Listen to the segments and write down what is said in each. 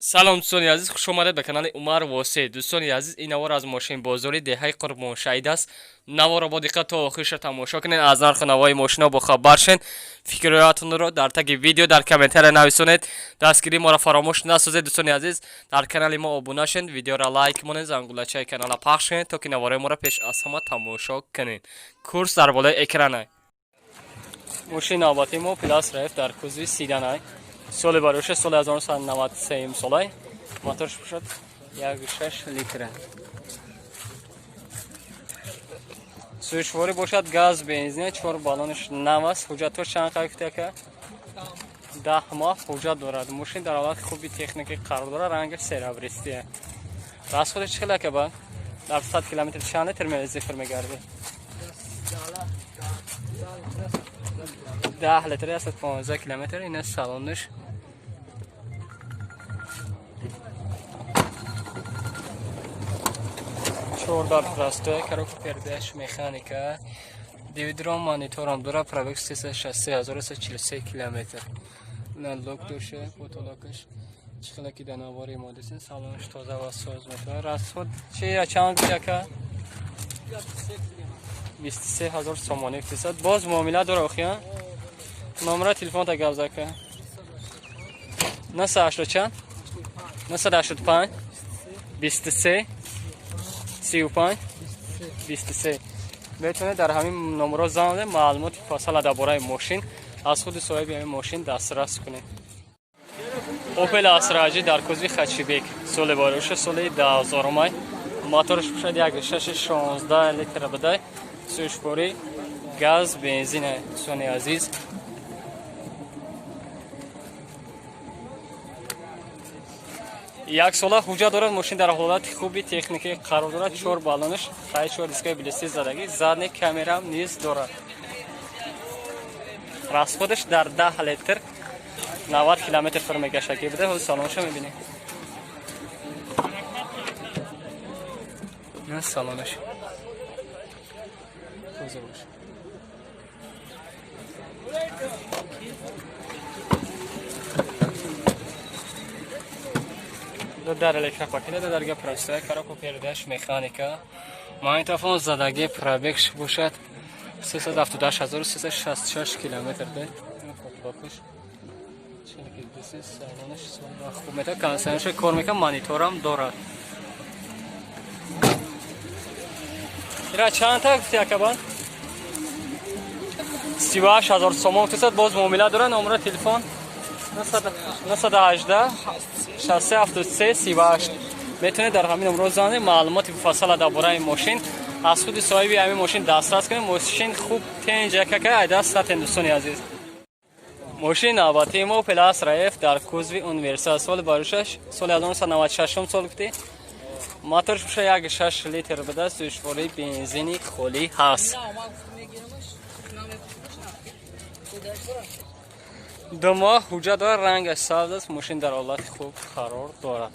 سلام دوستان عزیز، خوش آمدید به کانال عمر واسع. دوستان عزیز، این نوار از ماشین بازاری دهه قربان شهید است. نوار را با دقت تا آخرش تماشا کنید. از نرخ نوای ماشین با خبر شین. فکراتتون رو در تگ ویدیو در کامنت نویسونید. دستگیری ما را فراموش نسازید. دوستان عزیز، در کانال ما ابونه شین، ویدیو را لایک کنید، زنگولچه کانال پخش کنید تا که نوار ما را پیش از همه تماشا کنید. کورس در بالای اکران. ماشین آباتی ما پلاس رفت در کوزوی سیدان. سال باروش سال 1993 سالای موتورش باشد 1.6 لیتر. سویچواری باشد گاز بنزین، 4 بالونش نو است. حجتش چند قیفته که 10 ماه حجت دارد. ماشین در حالت خوبی تکنیکی قرار دارد. رنگش سرابریستیه. راست خودش چقدر که با در 100 کیلومتر چند لیتر میزفر میگرده؟ 10 لیتر است. 15 کیلومتر. این سالونش چهاردار پلاستیک کارو پردهش مکانیکا دیویدرام مانیتورم داره. پروکس 360343 کیلومتر. نه لوک دوشه پوتولوکش چخلا کی دناوری مودسین. سالونش تازه و ساز میشه. راست چه چند بیشه که 23000 سومانی اقتصاد. باز معامله داره اخیان. نمره تلفن تا گوزه که 980 چند 985 23 35 23 میتونه در همین نمره زنگ معلومات فاصله درباره ماشین از خود صاحب این ماشین دسترس کنید. اوپل اسراجی در کوزوی خچیبک سال باروش سال 2000 موتورش باشد 1.616 لیتر بده. سویچبری گاز بنزین. دوستان عزیز، یک ساله حجت دارد. ماشین در حالت خوبی تکنیکی قرار دارد. 4 بالونش 4 دیسک بلستیک زدگی. زدن کامera هم نیز دارد. راست خودش در 10 لیتر 90 کیلومتر پر میگشت. بده حال سالونش رو میبینید. نه سالونش خوزه باشه. در الکتریک پاکیده در گپ پرستای کاراکو پردهش مکانیکا مایتافون زدگی پرابکش باشد 378366 کیلومتر ده. باکش چه دیسی سالانش سال خوب میاد. کانسنش کار میکنه. مانیتورم دارد. اینا چند تا گفتی که 38000 سوم اقتصاد. باز معامله داره. نمره تلفن 918 63 38 میتونه در همین نمره زنگ معلومات فاصله درباره ماشین از خود صاحب همین ماشین دسترس کنید. ماشین خوب تنجه که دست دوستان عزیز. ماشین آباتی ما پلاس رایف در کوزوی اونیورسال سال باروشش سال 1996 سال گفتی. موتورش بشه 1.6 لیتر بده. سویچبری بنزینی خالی هست. 2 ماه حجت دارد. رنگش سبز است. ماشین در حالت خوب قرار دارد.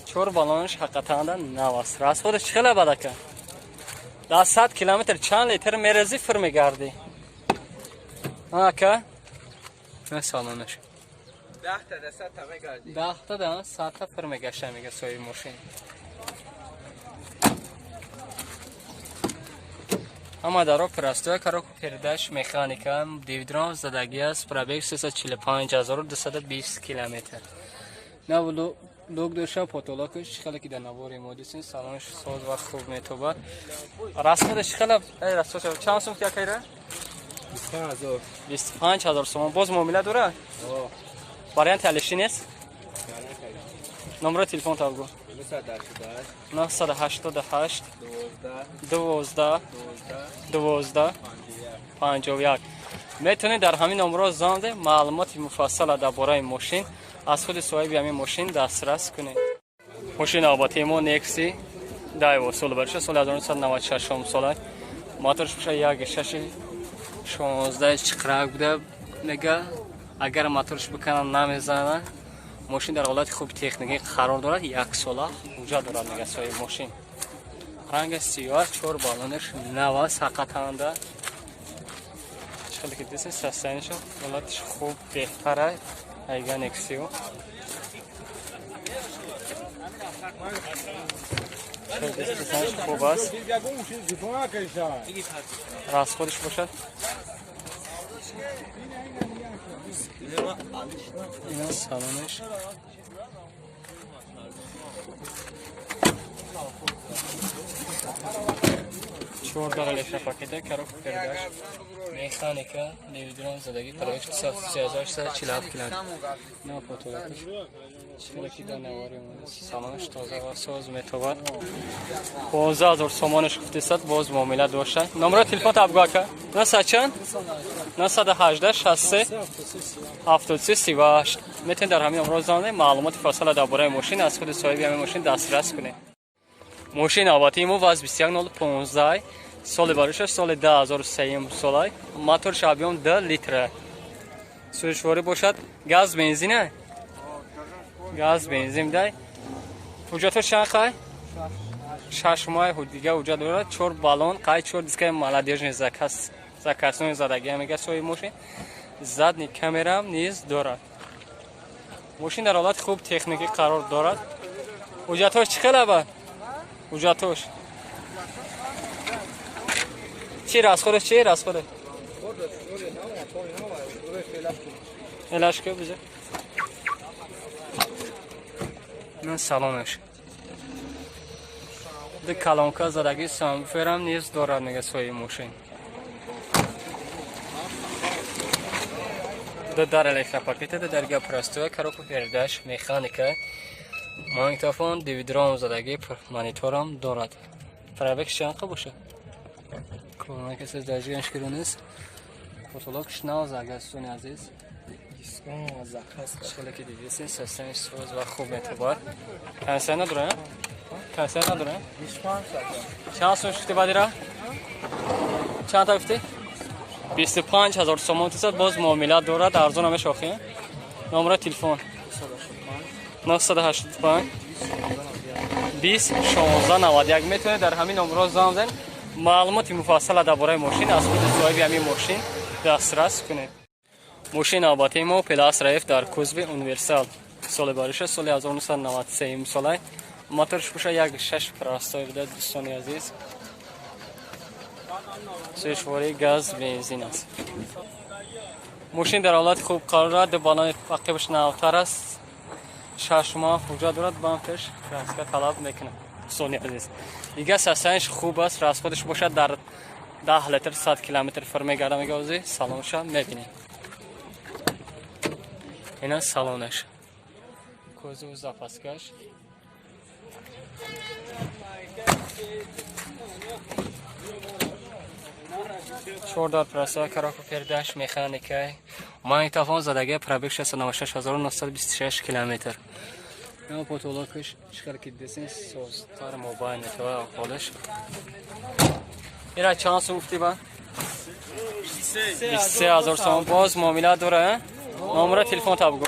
4 بالونش حقیقتا نو است. راست خودش چقدر بده که در 100 کیلومتر چند لیتر میرزی فر میگردی؟ ها که نه سالونش 10 تا ده 100 تا میگردی. 10 تا ده 100 تا فر میگشه میگه صاحب ماشین. اما در پرستوی کارو پردهش مکانیکا دیویدرام زدگی است. پروکس 345220 کیلومتر. نه لوگ دوشه پوتولوکش خیلی که در نواری مودیسین. سالانش ساز و خوب میتوبه. راست خودش خیلی راستش چند سوم کیا کیره 25000 سوم. باز معامله داره. واریانت علشی نیست. نمره تلفن تا بگو 988 12 51. میتونید در همین نمره زنگ معلومات مفصل درباره ماشین از خود صاحب همین ماشین دسترس کنید. ماشین آباتی ما نکسی دایو سال برشه سال 1996 سال. موتورش بشه 1.616 چقرق بوده. میگه اگر موتورش بکنن نمیزنه. ماشین در حالت خوب تکنیکی قرار دارد. 1 ساله حجت دارد میگه صاحب ماشین. رنگ سیاه. 4 بالونش نو است. حقیقتا چقدر که دیسین سستانشو حالتش خوب بهتره. ایگان اکسیو دستش خوب است. راست خودش باشد. اینا سالانش. چهار دقیقه شفاکیده کارو کردش. مکانیکا نمیدونم زدگی پروژه 3847 کیلومتر. نه فوتوگرافی. چیزی که نواریم سامانش تازه و ساز متوات 15000 سامانش گفته صد باز معامله داشته. نمره تلفن ابگاه که 900 918 63 73 38 میتونید در همین امروز زنده معلومات فاصله درباره ماشین از خود صاحب همین ماشین دسترس کنید. ماشین آباتی مو واز 21015 سال بارش سال 2003 سالای موتور شابیون 2 لیتر سوژواری باشد گاز بنزینه گاز بنزین دای حجت شنخای 6 ماه حدیگه حجت دارد 4 بالون قای 4 دیسک مالادیج زکاسون زدگی میگه سوی ماشین زدنی کامرام نیز دارد ماشین در حالت خوب تکنیکی قرار دارد حجتش چقدر با حجتش چی راست خودش چی راست خودش الاش که بزه نه سالانش ده کلانکا زدگی سامفرم نیز دارد میگه سوی ماشین ده در الکتروپاکیت ده درگاه پرستوه کاروکو پرداش مکانیکا مانیتوفون دیویدرام زدگی مانیتورم دارد پرابکس چنقه باشه کلونه کسی درجهش کرونیست فوتولوگش ناز اگرستونی عزیز دیسکون زکاست شکلی که دیویسین سستنش سوز و خوب اعتبار کنسر نداره کنسر نداره چند سون شکتی بادی را چند تا گفتی 25000 سومان تصد باز معاملات دارد ارزون همه شاخی نمره تلفن 985 20 16 91 میتونید در همین نمره زنگ بزنید معلومات مفصل درباره ماشین از خود صاحب همین ماشین دسترس کنید. ماشین آباتی ما پلاس رایف در کوزبی اونیورسال سال بارش سال 1993 ساله موتورش باشه یک 6 پراستای بوده دوستان عزیز سوژواری گاز بنزین است. ماشین در حالت خوب قرار دارد بالان عقبش نوتر است 6 ماه وجود دارد بانکش فرانسکا طلب میکنه دوستان عزیز دیگه سستنش خوب است راست خودش باشد در 10 لیتر 100 کیلومتر فرمی گرده میگوزی سالانش هم میبینید اینا سالانش کوزو زاپاسکاش چوردار پرسا کراکو پرداش مکانیکای مانیتوفون زدگی پرابک 696926 کیلومتر نه پوتولوگش چیکار کردین سوستار موبایل تو خودش اینا چند سو گفتی با 23000 سوم باز معامله داره نمره تلفن تا بگو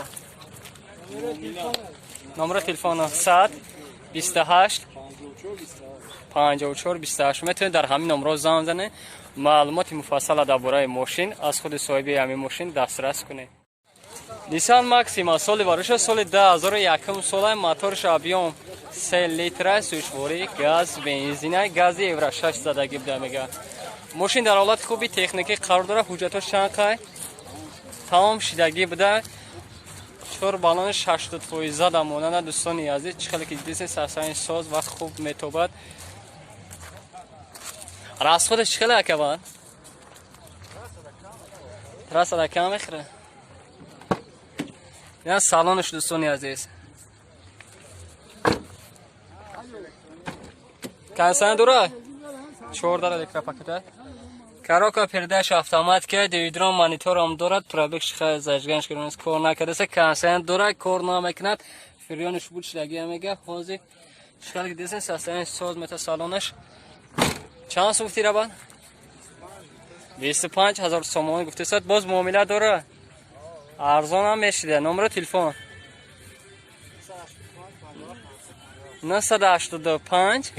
نمره تلفن 100 28 54 28 میتونید در همین نمره زنگ بزنید معلومات مفصل درباره ماشین از خود صاحب همین ماشین دسترس کنید. نیسان ماکسیما سال بارش سال 2001 سال موتور شابیون 3 لیتر سوژواری گاز بنزین گاز اورا 6 زدگی بوده میگه ماشین در حالت خوبی تکنیکی قرار داره حجتش چند تمام شدگی بوده 4 بالانش 80% زده موننه دوستان عزیز چخلی که دیدین سرسنج ساز و خوب میتوبد راست خودش چخلی اکه باید راست اکه هم اخره نه سالانش دوستان عزیز کنسان دوره 4 داره دیکره پاکته کاروکا پرداش автомат که دیویدرام مانیتور هم دارد پرابکش خیلی زجگنش کرونیست کار نکرده سه کنسان داره کار نمیکند فریانش بود شدگی همیگه حاضی شکل که دیسن سستنش ساز متا سالانش چند سو گفتی ربان 25000 سومان گفته صد باز معامله داره ارزان هم میشیده نمره تلفن 985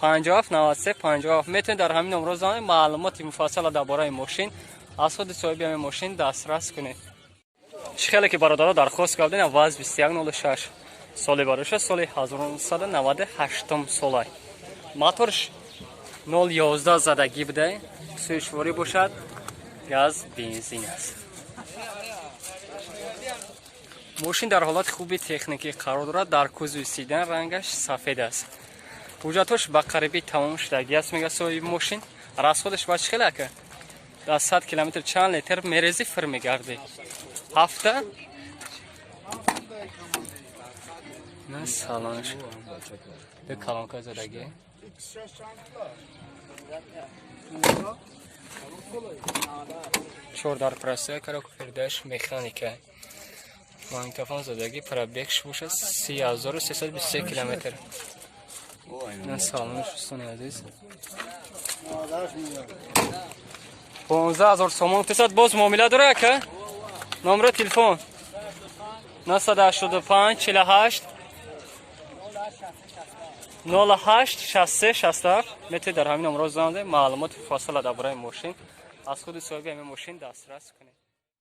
57 93 57 میتونید در همین نمره زنگ معلومات مفصل درباره ماشین از خود صاحب همین ماشین دسترس کنید. خیلی که برادرها درخواست کردین واز 2106 соли бароша соли 1998 солай. Моторш 011 задагӣ будай. Сӯишворӣ бошад. Газ бензин аст. ماشین در حالت خوبی تکنیکی قرار دارد. در کوزوی سیدن رنگش سفید است. حجتش به قریبی تمام شدگی است میگه صاحب ماشین. رصدش باید خیلی که در 100 کیلومتر چند لیتر میریزی فر میگرده. هفته نه سالانش به کلانکا زدگی چور در پرسته کرا کردش مکانیکه مانیتافان زدگی پرابیکش باشه 3323 کیلومتر. نه سالانش دوستان عزیز 15000 سومون تصد باز معامله داره که نمره تلفن 985 48 08 63 67 میتونید در همین نمره زنده معلومات فاصله درباره ماشین از خود صاحب همین ماشین دسترس کنید.